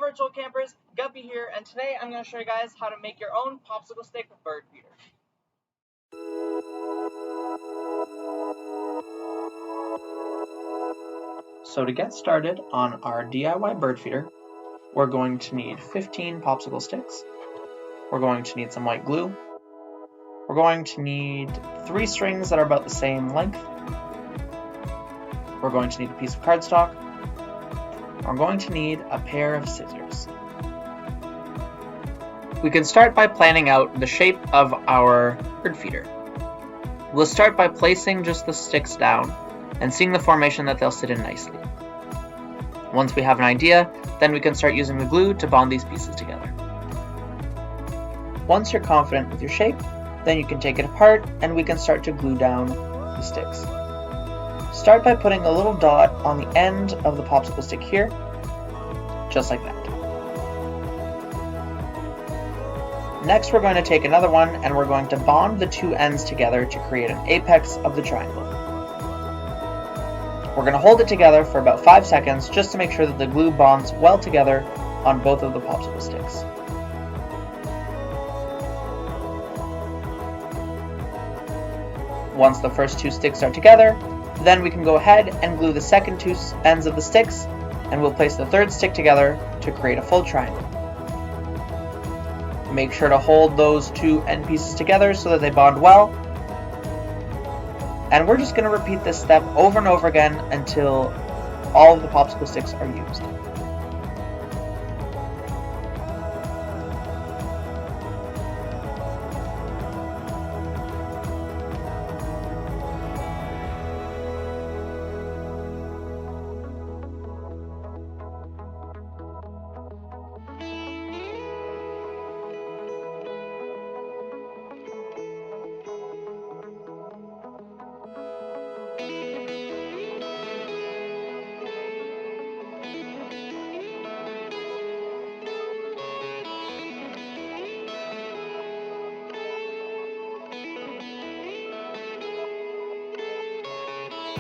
virtual campers, Guppy here, and today I'm going to show you guys how to make your own popsicle stick bird feeder. So to get started on our DIY bird feeder, we're going to need 15 popsicle sticks. We're going to need some white glue. We're going to need 3 strings that are about the same length. We're going to need a piece of cardstock. We're going to need a pair of scissors. We can start by planning out the shape of our bird feeder. We'll start by placing just the sticks down and seeing the formation that they'll sit in nicely. Once we have an idea, then we can start using the glue to bond these pieces together. Once you're confident with your shape, then you can take it apart and we can start to glue down the sticks. Start by putting a little dot on the end of the popsicle stick here, just like that. Next, we're going to take another one and we're going to bond the 2 ends together to create an apex of the triangle. We're going to hold it together for about 5 seconds just to make sure that the glue bonds well together on both of the popsicle sticks. Once the first 2 sticks are together, then we can go ahead and glue the second 2 ends of the sticks, and we'll place the 3rd stick together to create a full triangle. Make sure to hold those 2 end pieces together so that they bond well. And we're just going to repeat this step over and over again until all of the popsicle sticks are used.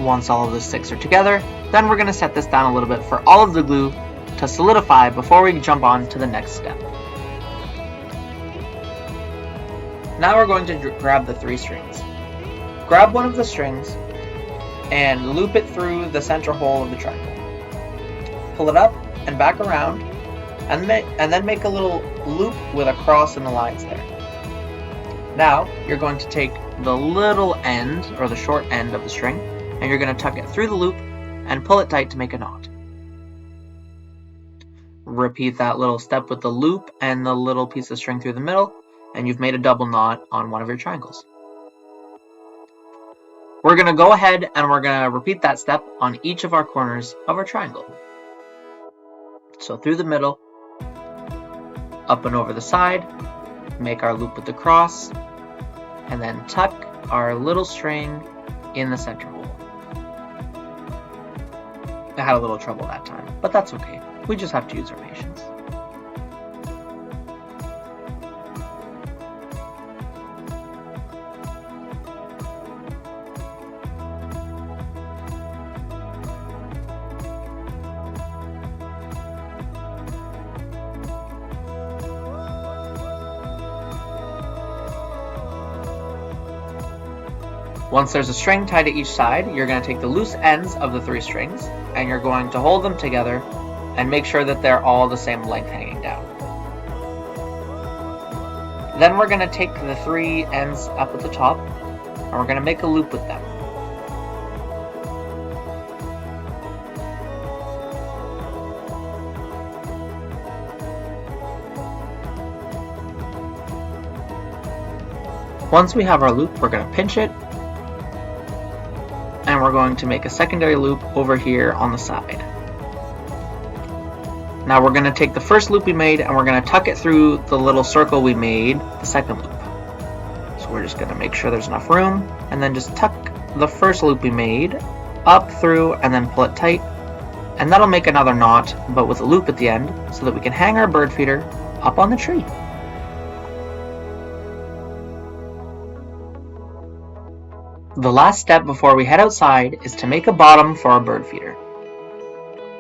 Once all of the sticks are together, then we're going to set this down a little bit for all of the glue to solidify before we jump on to the next step. Now we're going to grab the 3 strings. Grab one of the strings and loop it through the center hole of the triangle. Pull it up and back around and then make a little loop with a cross in the lines there. Now you're going to take the little end or the short end of the string and you're going to tuck it through the loop and pull it tight to make a knot. Repeat that little step with the loop and the little piece of string through the middle, and you've made a double knot on one of your triangles. We're going to go ahead and we're going to repeat that step on each of our corners of our triangle. So through the middle, up and over the side, make our loop with the cross, and then tuck our little string in the center hole. I had a little trouble that time, but that's okay. We just have to use our patience. Once there's a string tied to each side, you're going to take the loose ends of the 3 strings and you're going to hold them together and make sure that they're all the same length hanging down. Then we're going to take the 3 ends up at the top and we're going to make a loop with them. Once we have our loop, we're going to pinch it and we're going to make a secondary loop over here on the side. Now we're going to take the first loop we made and we're going to tuck it through the little circle we made, the second loop. So we're just going to make sure there's enough room and then just tuck the first loop we made up through and then pull it tight, and that'll make another knot but with a loop at the end so that we can hang our bird feeder up on the tree. The last step before we head outside is to make a bottom for our bird feeder.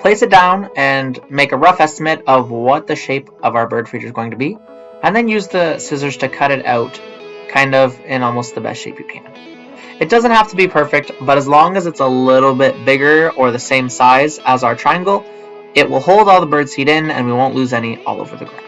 Place it down and make a rough estimate of what the shape of our bird feeder is going to be, and then use the scissors to cut it out kind of in almost the best shape you can. It doesn't have to be perfect, but as long as it's a little bit bigger or the same size as our triangle, it will hold all the bird seed in and we won't lose any all over the ground.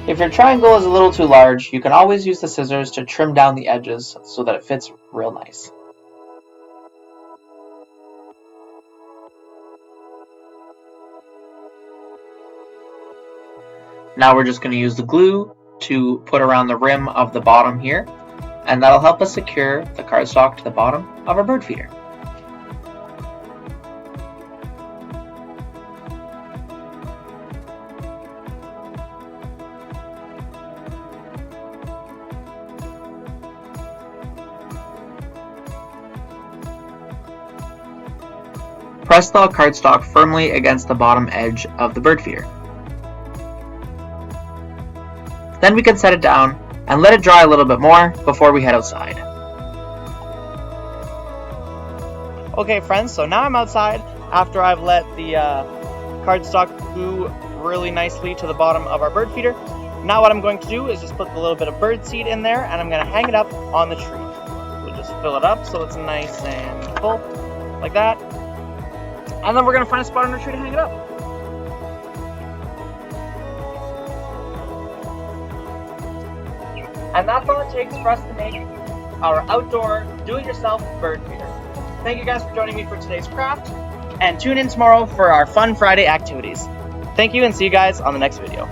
If your triangle is a little too large, you can always use the scissors to trim down the edges so that it fits real nice. Now we're just going to use the glue to put around the rim of the bottom here, and that'll help us secure the cardstock to the bottom of our bird feeder. Press the cardstock firmly against the bottom edge of the bird feeder. Then we can set it down and let it dry a little bit more before we head outside. Okay friends, so now I'm outside after I've let the cardstock glue really nicely to the bottom of our bird feeder. Now what I'm going to do is just put a little bit of bird seed in there and I'm going to hang it up on the tree. We'll just fill it up so it's nice and full, like that. And then we're going to find a spot on the tree to hang it up. And that's all it takes for us to make our outdoor do-it-yourself bird feeder. Thank you guys for joining me for today's craft, and tune in tomorrow for our Fun Friday activities. Thank you and see you guys on the next video.